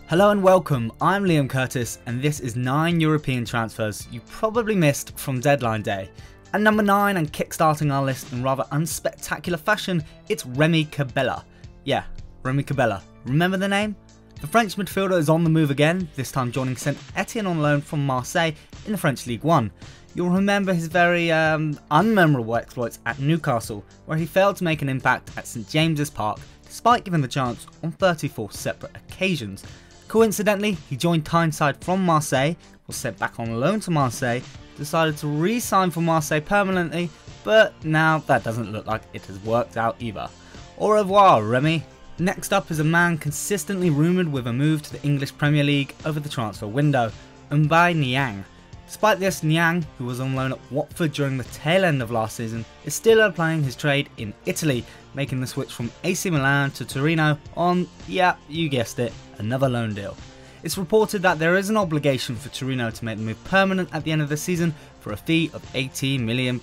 Hello and welcome, I'm Liam Curtis and this is 9 European transfers you probably missed from deadline day. At number 9 and kickstarting our list in rather unspectacular fashion, it's Remy Cabella. Yeah, Remy Cabella. Remember the name? The French midfielder is on the move again, this time joining Saint Etienne on loan from Marseille in the French Ligue 1. You'll remember his very unmemorable exploits at Newcastle, where he failed to make an impact at St James's Park despite given the chance on 34 separate occasions. Coincidentally, he joined Tyneside from Marseille, was sent back on loan to Marseille, decided to re-sign for Marseille permanently, but now that doesn't look like it has worked out either. Au revoir, Remy. Next up is a man consistently rumoured with a move to the English Premier League over the transfer window, Mbaye Niang. Despite this, Niang, who was on loan at Watford during the tail end of last season, is still applying his trade in Italy, making the switch from AC Milan to Torino on, yeah, you guessed it, another loan deal. It's reported that there is an obligation for Torino to make the move permanent at the end of the season for a fee of £80 million.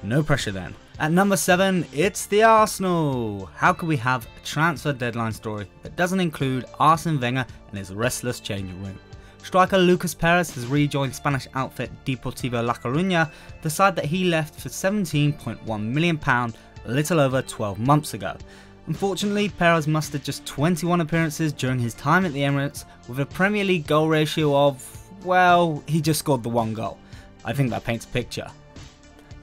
No pressure then. At number 7, it's the Arsenal. How could we have a transfer deadline story that doesn't include Arsene Wenger and his restless changing room? Striker Lucas Perez has rejoined Spanish outfit Deportivo La Coruña, the side that he left for £17.1 million a little over 12 months ago. Unfortunately, Perez mustered just 21 appearances during his time at the Emirates with a Premier League goal ratio of, well, he just scored the one goal. I think that paints a picture.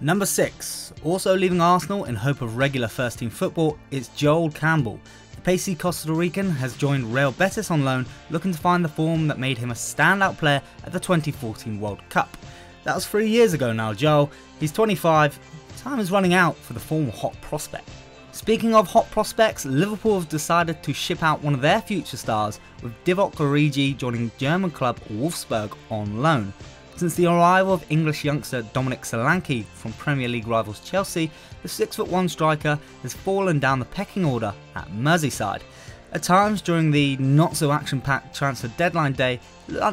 Number 6, also leaving Arsenal in hope of regular first team football, is Joel Campbell. The pacey Costa Rican has joined Real Betis on loan, looking to find the form that made him a standout player at the 2014 World Cup. That was 3 years ago now, Joel. He's 25, time is running out for the former hot prospect. Speaking of hot prospects, Liverpool have decided to ship out one of their future stars, with Divock Origi joining German club Wolfsburg on loan. Since the arrival of English youngster Dominic Solanke from Premier League rivals Chelsea, the 6'1" striker has fallen down the pecking order at Merseyside. At times during the not so action packed transfer deadline day,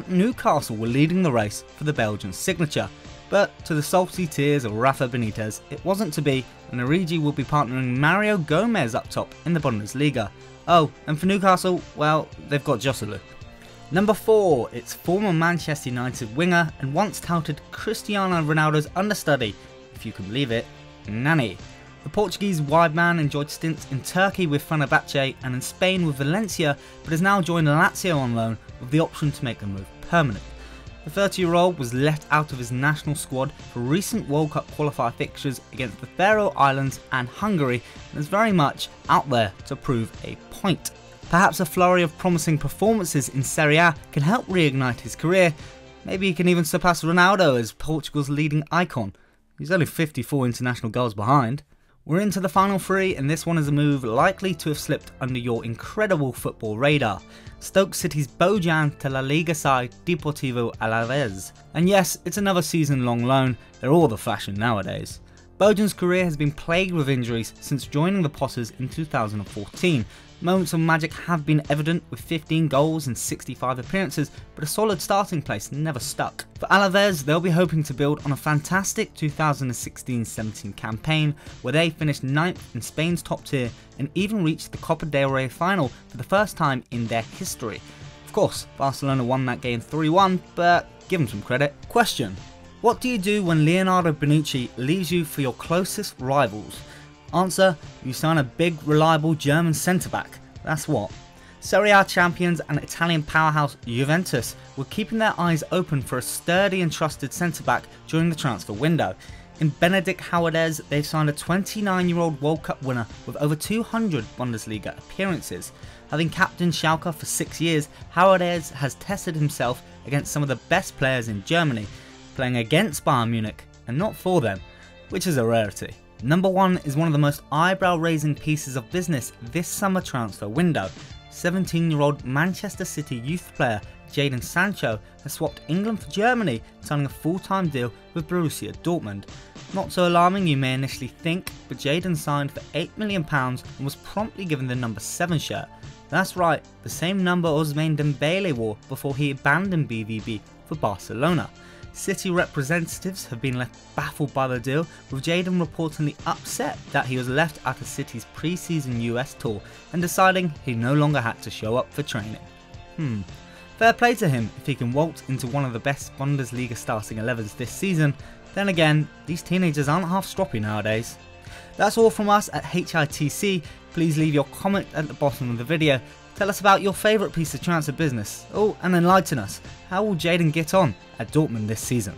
Newcastle were leading the race for the Belgian signature. But to the salty tears of Rafa Benitez, it wasn't to be, and Origi will be partnering Mario Gomez up top in the Bundesliga. Oh, and for Newcastle, well, they've got Joselu. Number 4, it's former Manchester United winger and once touted Cristiano Ronaldo's understudy, if you can believe it, Nani. The Portuguese wide man enjoyed stints in Turkey with Fenerbahce and in Spain with Valencia, but has now joined Lazio on loan with the option to make the move permanent. The 30-year-old was left out of his national squad for recent World Cup qualifier fixtures against the Faroe Islands and Hungary and is very much out there to prove a point. Perhaps a flurry of promising performances in Serie A can help reignite his career. Maybe he can even surpass Ronaldo as Portugal's leading icon. He's only 54 international goals behind. We're into the final 3 and this one is a move likely to have slipped under your incredible football radar. Stoke City's Bojan to La Liga side Deportivo Alaves. And yes, it's another season-long loan, they're all the fashion nowadays. Bojan's career has been plagued with injuries since joining the Potters in 2014. Moments of magic have been evident with 15 goals and 65 appearances, but a solid starting place never stuck. For Alaves, they'll be hoping to build on a fantastic 2016-17 campaign where they finished 9th in Spain's top tier and even reached the Copa del Rey final for the first time in their history. Of course, Barcelona won that game 3-1, but give them some credit. Question: what do you do when Leonardo Bonucci leaves you for your closest rivals? Answer: you sign a big, reliable German centre-back. That's what. Serie A champions and Italian powerhouse Juventus were keeping their eyes open for a sturdy and trusted centre-back during the transfer window. In Benedict Howardez, they've signed a 29-year-old World Cup winner with over 200 Bundesliga appearances. Having captained Schalke for 6 years, Howardez has tested himself against some of the best players in Germany, playing against Bayern Munich and not for them, which is a rarity. Number 1 is one of the most eyebrow-raising pieces of business this summer transfer window. 17-year-old Manchester City youth player Jadon Sancho has swapped England for Germany, signing a full-time deal with Borussia Dortmund. Not so alarming you may initially think, but Jadon signed for £8 million and was promptly given the number 7 shirt. That's right, the same number Ousmane Dembele wore before he abandoned BVB for Barcelona. City representatives have been left baffled by the deal, with Jadon reportedly upset that he was left out of City's pre-season US tour and deciding he no longer had to show up for training. Fair play to him if he can waltz into one of the best Bundesliga starting 11s this season. Then again, these teenagers aren't half stroppy nowadays. That's all from us at HITC. Please leave your comment at the bottom of the video. Tell us about your favourite piece of transfer business. Oh, and enlighten us. How will Jadon get on at Dortmund this season?